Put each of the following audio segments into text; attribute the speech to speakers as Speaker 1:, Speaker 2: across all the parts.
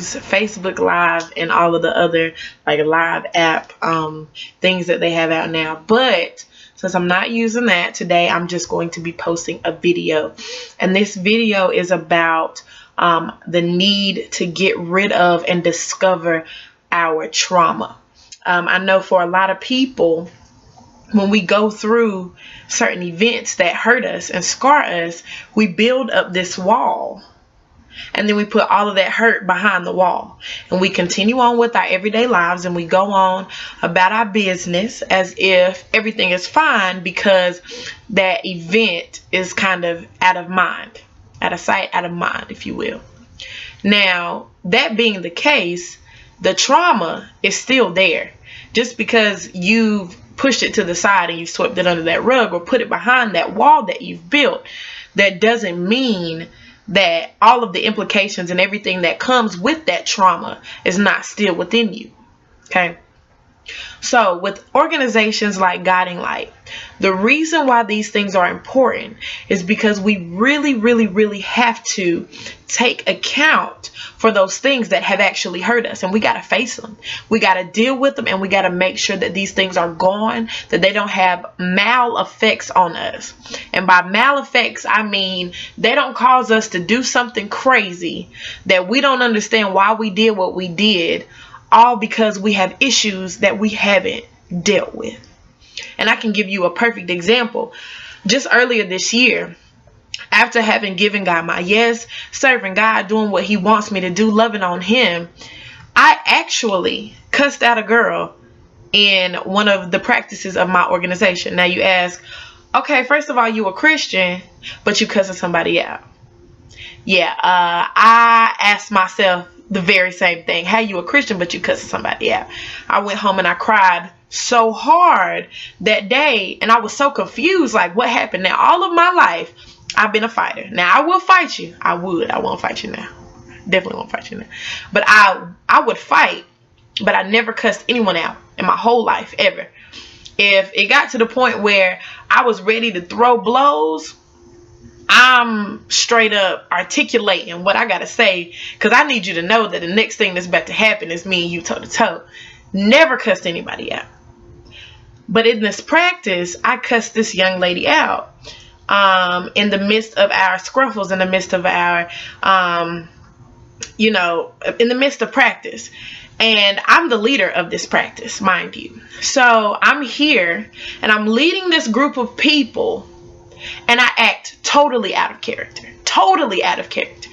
Speaker 1: Facebook Live and all of the other like live app things that they have out now. But since I'm not using that today, I'm just going to be posting a video. And this video is about the need to get rid of and discover our trauma. I know for a lot of people, when we go through certain events that hurt us and scar us, we build up this wall. And then we put all of that hurt behind the wall. And we continue on with our everyday lives, and we go on about our business as if everything is fine, because that event is kind of out of mind, out of sight, out of mind, if you will. Now, that being the case, the trauma is still there. Just because you've pushed it to the side and you swept it under that rug or put it behind that wall that you've built, that doesn't mean that all of the implications and everything that comes with that trauma is not still within you. Okay. So with organizations like Guiding Light, the reason why these things are important is because we really have to take account for those things that have actually hurt us, and we got to face them. We got to deal with them, and we got to make sure that these things are gone, that they don't have mal effects on us. And by mal effects, I mean they don't cause us to do something crazy that we don't understand why we did what we did, all because we have issues that we haven't dealt with. And I can give you a perfect example. Just earlier this year, after having given God my yes, serving God, doing what he wants me to do, loving on him, I actually cussed out a girl in one of the practices of my organization. Now you ask, okay, first of all, you a Christian, but you cussing somebody out. Yeah, I asked myself the very same thing. How you a Christian, but you cussing somebody out? I went home and I cried so hard that day, and I was so confused, like what happened? Now, all of my life, I've been a fighter. Now, I will fight you. I won't fight you now. Definitely won't fight you now. But I would fight, but I never cussed anyone out in my whole life, ever. If it got to the point where I was ready to throw blows, I'm straight up articulating what I got to say, because I need you to know that the next thing that's about to happen is me and you toe to toe. Never cussed anybody out. But in this practice, I cussed this young lady out in the midst of our scruffles, in the midst of our, in the midst of practice. And I'm the leader of this practice, mind you. So I'm here and I'm leading this group of people, and I act totally out of character. Totally out of character.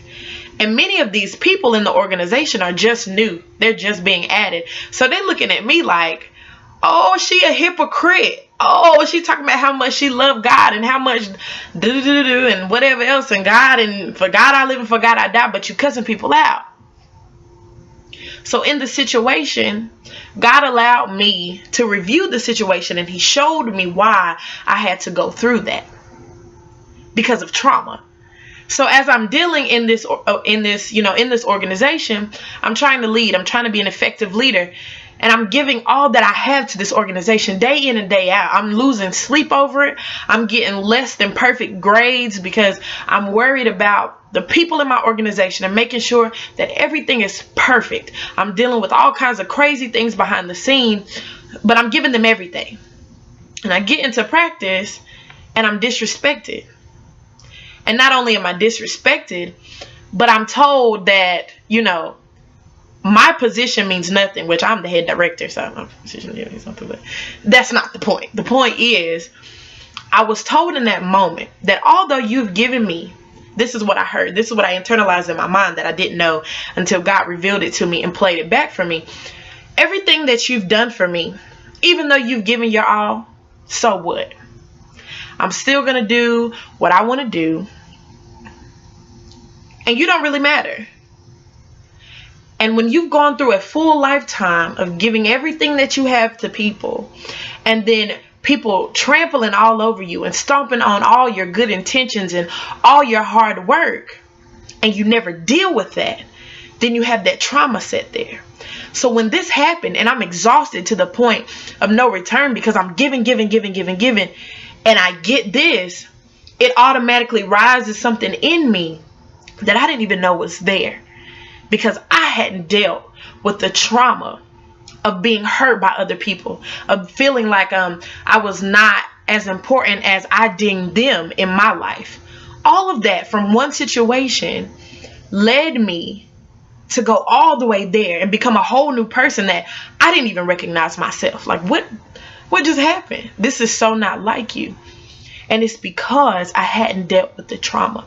Speaker 1: And many of these people in the organization are just new. They're just being added. So they're looking at me like, oh, she a hypocrite. Oh, she talking about how much she loved God and how much and whatever else, and God, and for God I live and for God I die, but you cussing people out. So in the situation, God allowed me to review the situation, and he showed me why I had to go through that. Because of trauma. So as I'm dealing in this organization, I'm trying to lead. I'm trying to be an effective leader. And I'm giving all that I have to this organization day in and day out. I'm losing sleep over it. I'm getting less than perfect grades because I'm worried about the people in my organization and making sure that everything is perfect. I'm dealing with all kinds of crazy things behind the scene, but I'm giving them everything. And I get into practice and I'm disrespected. And not only am I disrespected, but I'm told that, my position means nothing, which I'm the head director, so my position means something, but that's not the point. The point is, I was told in that moment that although you've given me, this is what I heard, this is what I internalized in my mind that I didn't know until God revealed it to me and played it back for me. Everything that you've done for me, even though you've given your all, so what? I'm still going to do what I want to do. And you don't really matter. And when you've gone through a full lifetime of giving everything that you have to people, and then people trampling all over you and stomping on all your good intentions and all your hard work, and you never deal with that, then you have that trauma set there. So when this happened, and I'm exhausted to the point of no return because I'm giving, and I get this, it automatically rises something in me that I didn't even know was there, because I hadn't dealt with the trauma of being hurt by other people, of feeling like I was not as important as I deemed them in my life. All of that from one situation led me to go all the way there and become a whole new person that I didn't even recognize myself. Like, what just happened? This is so not like you. And it's because I hadn't dealt with the trauma.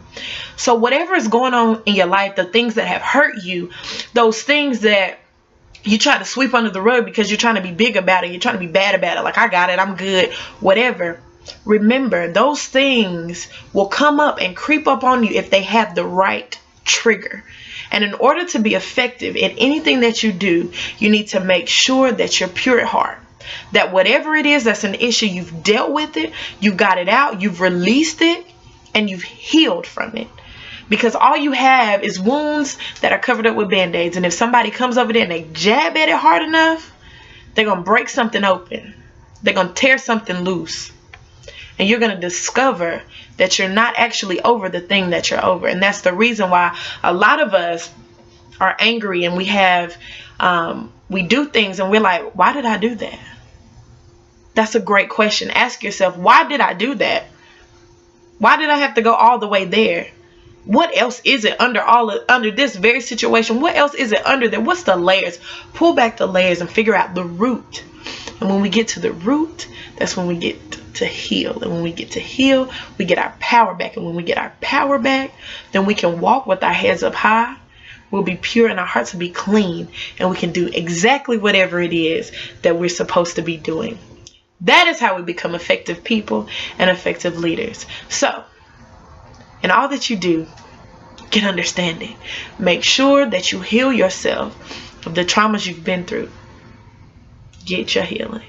Speaker 1: So whatever is going on in your life, the things that have hurt you, those things that you try to sweep under the rug because you're trying to be big about it, you're trying to be bad about it, like, I got it, I'm good, whatever. Remember, those things will come up and creep up on you if they have the right trigger. And in order to be effective in anything that you do, you need to make sure that you're pure at heart. That whatever it is that's an issue, you've dealt with it, you got it out, you've released it, and you've healed from it. Because all you have is wounds that are covered up with band-aids. And if somebody comes over there and they jab at it hard enough, they're going to break something open. They're going to tear something loose. And you're going to discover that you're not actually over the thing that you're over. And that's the reason why a lot of us are angry, and we have, we do things and we're like, why did I do that? That's a great question. Ask yourself, why did I do that? Why did I have to go all the way there? What else is it under this very situation? What else is it under there? What's the layers? Pull back the layers and figure out the root. And when we get to the root, that's when we get to heal. And when we get to heal, we get our power back. And when we get our power back, then we can walk with our heads up high. We'll be pure and our hearts will be clean. And we can do exactly whatever it is that we're supposed to be doing. That is how we become effective people and effective leaders. So, in all that you do, get understanding. Make sure that you heal yourself of the traumas you've been through. Get your healing.